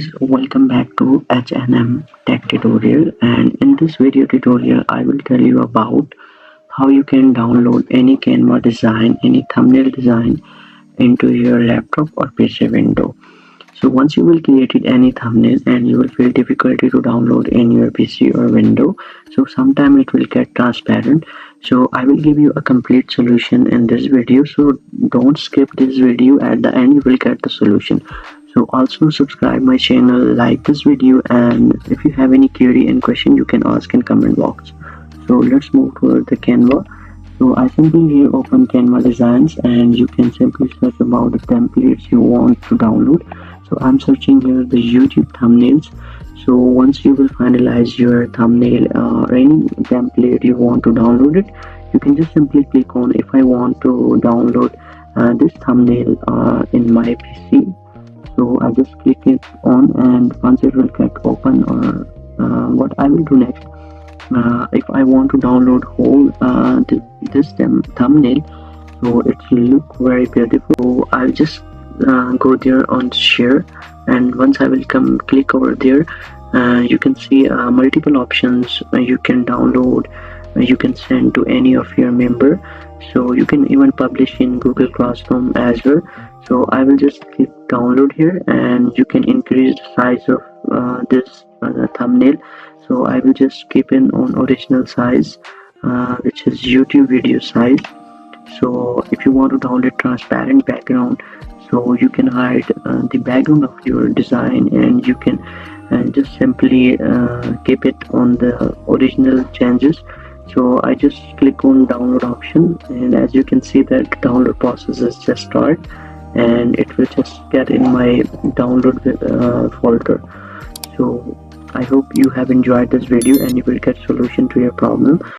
guys, welcome back to H&M Tech Tutorial, and in this video tutorial I will tell you about how you can download any Canva design, any thumbnail design into your laptop or PC window. So once you will create any thumbnail and you will feel difficulty to download in your PC or window, so sometime it will get transparent. So I will give you a complete solution in this video, so don't skip this video. At the end you will get the solution. So also subscribe my channel, like this video, and if you have any query and question you can ask in comment box. So let's move toward the Canva. So I simply here open Canva designs and you can simply search about the templates you want to download. So I'm searching here the YouTube thumbnails. So once you will finalize your thumbnail or any template you want to download it, you can just simply click on if I want to download this thumbnail in my PC. So I just click it on, and once it will get open, or what I will do next, if I want to download whole this thumbnail, so it will look very beautiful. So I'll just go there on share, and once I will click over there, you can see multiple options you can download. You can send to any of your member, so you can even publish in Google Classroom as well. So I will just click download here, and you can increase the size of this thumbnail. So I will just keep it on original size, which is YouTube video size. So if you want to download transparent background, so you can hide the background of your design, and you can just simply keep it on the original changes. So I just click on download option, and as you can see that the download process is just start, and it will just get in my download folder. So I hope you have enjoyed this video and you will get solution to your problem.